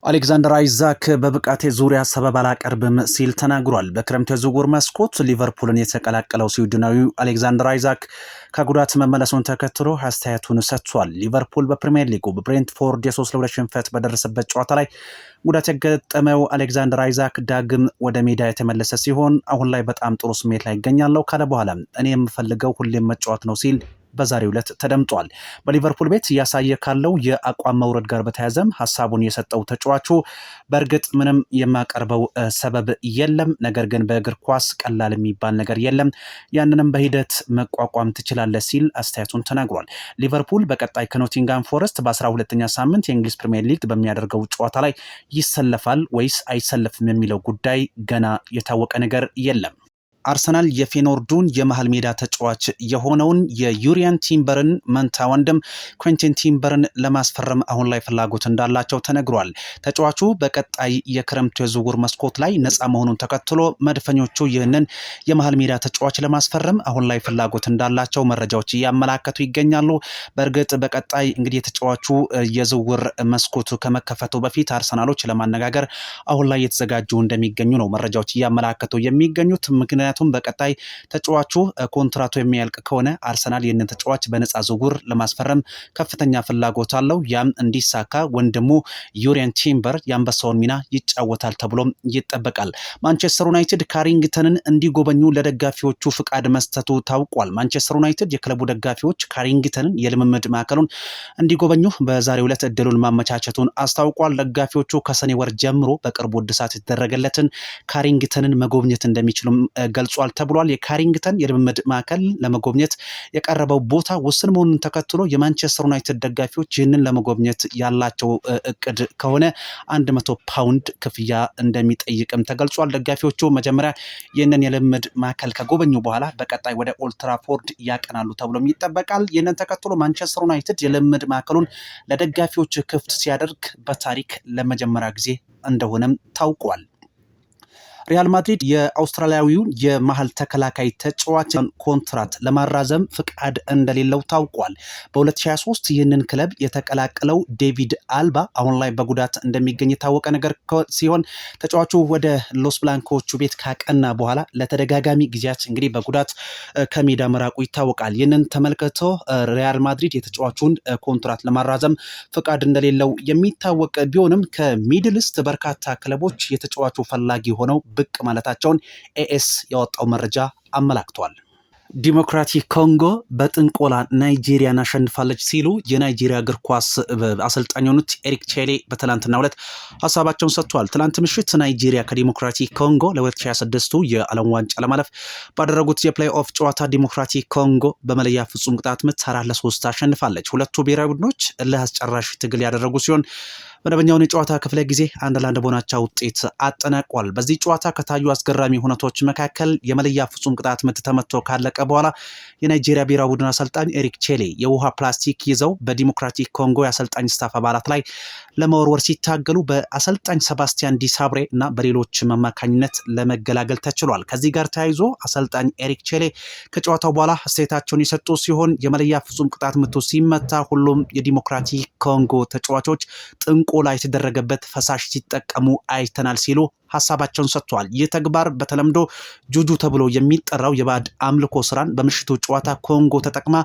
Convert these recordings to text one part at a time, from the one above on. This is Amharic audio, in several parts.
አሌክዛንደር አይዛክ በብቃቴ ዙሪያ ሰበብ አላቀርብም ሲል ተናግሯል። በክረምት የዝውውር መስኮት ሊቨርፑልን የተቀላቀለው ስዊድናዊው አሌክዛንደር አይዛክ ከጉዳት መመለሱን ተከትሎ አስተያየቱን ሰጥቷል። ሊቨርፑል በፕሪሚየር ሊጉ በብሬንትፎርድ የ3-2 ሽንፈት በደረሰበት ጨዋታ ላይ ጉዳት የገጠመው አሌክዛንደር አይዛክ ዳግም ወደ ሜዳ የተመለሰ ሲሆን አሁን ላይ በጣም ጥሩ ስሜት ላይ ይገኛለሁ ካለ በኋላ እኔ የምፈልገው ሁሌም መጫወት ነው ሲል በዛሬው ዕለት ተደምጧል። በሊቨርፑል ቤት እያሳየ ካለው የአቋም መውረድ ጋር በተያያዘም ሀሳቡን የሰጠው ተጫዋቹ በእርግጥ ምንም የማቀርበው ሰበብ የለም፣ ነገር ግን በእግር ኳስ ቀላል የሚባል ነገር የለም፣ ያንንም በሂደት መቋቋም ትችላለህ ሲል አስተያየቱን ተናግሯል። ሊቨርፑል በቀጣይ ከኖቲንጋም ፎረስት በ12ኛ ሳምንት የእንግሊዝ ፕሪሚየር ሊግ በሚያደርገው ጨዋታ ላይ ይሰለፋል ወይስ አይሰለፍም የሚለው ጉዳይ ገና የታወቀ ነገር የለም። አርሰናል የፌኖርዱን የመሃል ሜዳ ተጫዋች የሆነውን የዩሪያን ቲምበርን መንታ ወንድም ኩዊንተን ቲምበርን ለማስፈረም አሁን ላይ ፍላጎት እንዳላቸው ተነግሯል። ተጫዋቹ በቀጣይ የክረምቱ የዝውውር መስኮት ላይ ነፃ መሆኑን ተከትሎ መድፈኞቹ ይህንን የመሃል ሜዳ ተጫዋች ለማስፈረም አሁን ላይ ፍላጎት እንዳላቸው መረጃዎች እያመላከቱ ይገኛሉ። በእርግጥ በቀጣይ እንግዲህ የተጫዋቹ የዝውውር መስኮቱ ከመከፈቱ በፊት አርሰናሎች ለማነጋገር አሁን ላይ የተዘጋጁ እንደሚገኙ ነው መረጃዎች እያመላከቱ የሚገኙት። ምክንያቱም በቀጣይ ተጫዋቹ ኮንትራቱ የሚያልቅ ከሆነ አርሰናል ይህንን ተጫዋች በነፃ ዝውውር ለማስፈረም ከፍተኛ ፍላጎት አለው። ያም እንዲሳካ ወንድሙ ዩሪያን ቲምበር የአንበሳውን ሚና ይጫወታል ተብሎም ይጠበቃል። ማንቸስተር ዩናይትድ ካሪንግተንን እንዲጎበኙ ለደጋፊዎቹ ፍቃድ መስጠቱ ታውቋል። ማንቸስተር ዩናይትድ የክለቡ ደጋፊዎች ካሪንግተንን የልምምድ ማዕከሉን እንዲጎበኙ በዛሬው ዕለት እድሉን ማመቻቸቱን አስታውቋል። ደጋፊዎቹ ከሰኔ ወር ጀምሮ በቅርቡ እድሳት የተደረገለትን ካሪንግተንን መጎብኘት እንደሚችሉም ገልጿል ተብሏል። የካሪንግተን የልምምድ ማዕከል ለመጎብኘት የቀረበው ቦታ ውስን መሆኑን ተከትሎ የማንቸስተር ዩናይትድ ደጋፊዎች ይህንን ለመጎብኘት ያላቸው እቅድ ከሆነ 100 ፓውንድ ክፍያ እንደሚጠይቅም ተገልጿል። ደጋፊዎቹ መጀመሪያ ይህንን የልምምድ ማዕከል ከጎበኙ በኋላ በቀጣይ ወደ ኦልትራፎርድ ያቀናሉ ተብሎም ይጠበቃል። ይህንን ተከትሎ ማንቸስተር ዩናይትድ የልምምድ ማዕከሉን ለደጋፊዎች ክፍት ሲያደርግ በታሪክ ለመጀመሪያ ጊዜ እንደሆነም ታውቋል። ሪያል ማድሪድ የአውስትራሊያዊውን የመሃል ተከላካይ ተጫዋች ኮንትራት ለማራዘም ፍቃድ እንደሌለው ታውቋል። በ2023 ይህንን ክለብ የተቀላቀለው ዴቪድ አልባ አሁን ላይ በጉዳት እንደሚገኝ የታወቀ ነገር ሲሆን ተጫዋቹ ወደ ሎስ ብላንኮቹ ቤት ካቀና በኋላ ለተደጋጋሚ ጊዜያት እንግዲህ በጉዳት ከሜዳ መራቁ ይታወቃል። ይህንን ተመልክቶ ሪያል ማድሪድ የተጫዋቹን ኮንትራት ለማራዘም ፍቃድ እንደሌለው የሚታወቅ ቢሆንም ከሚድልስት በርካታ ክለቦች የተጫዋቹ ፈላጊ ሆነው ብቅ ማለታቸውን ኤኤስ ያወጣው መረጃ አመላክቷል። ዲሞክራቲክ ኮንጎ በጥንቆላ ናይጄሪያን አሸንፋለች ሲሉ የናይጄሪያ እግር ኳስ አሰልጣኝ የሆኑት ኤሪክ ቼሌ በትላንትናው ዕለት ሀሳባቸውን ሰጥተዋል። ትላንት ምሽት ናይጄሪያ ከዲሞክራቲክ ኮንጎ ለ2026 የዓለም ዋንጫ ለማለፍ ባደረጉት የፕሌይ ኦፍ ጨዋታ ዲሞክራቲክ ኮንጎ በመለያ ፍጹም ቅጣት ምት 4-3 አሸንፋለች። ሁለቱ ብሔራዊ ቡድኖች እልህ አስጨራሽ ትግል ያደረጉ ሲሆን መደበኛውን የጨዋታ ክፍለ ጊዜ 1-1 በሆናቸው ውጤት አጠናቋል። በዚህ ጨዋታ ከታዩ አስገራሚ ሁነቶች መካከል የመለያ ፍጹም ቅጣት ምት ተመቶ ካለቀ በኋላ የናይጄሪያ ብሔራዊ ቡድን አሰልጣኝ ኤሪክ ቼሌ የውሃ ፕላስቲክ ይዘው በዲሞክራቲክ ኮንጎ የአሰልጣኝ ስታፍ አባላት ላይ ለመወርወር ሲታገሉ በአሰልጣኝ ሰባስቲያን ዲሳብሬ እና በሌሎች አማካኝነት ለመገላገል ተችሏል። ከዚህ ጋር ተያይዞ አሰልጣኝ ኤሪክ ቼሌ ከጨዋታው በኋላ አስተያየታቸውን የሰጡ ሲሆን የመለያ ፍጹም ቅጣት ምቱ ሲመታ ሁሉም የዲሞክራቲክ ኮንጎ ተጫዋቾች ጥንቆላ የተደረገበት ፈሳሽ ሲጠቀሙ አይተናል ሲሉ ሀሳባቸውን ሰጥተዋል። ይህ ተግባር በተለምዶ ጁጁ ተብሎ የሚጠራው የባዕድ አምልኮ ስራን በምሽቱ ጨዋታ ኮንጎ ተጠቅማ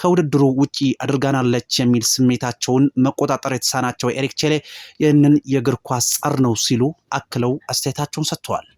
ከውድድሩ ውጪ አድርጋናለች የሚል ስሜታቸውን መቆጣጠር የተሳናቸው ኤሪክ ቼሌ ይህንን የእግር ኳስ ጸር ነው ሲሉ አክለው አስተያየታቸውን ሰጥተዋል።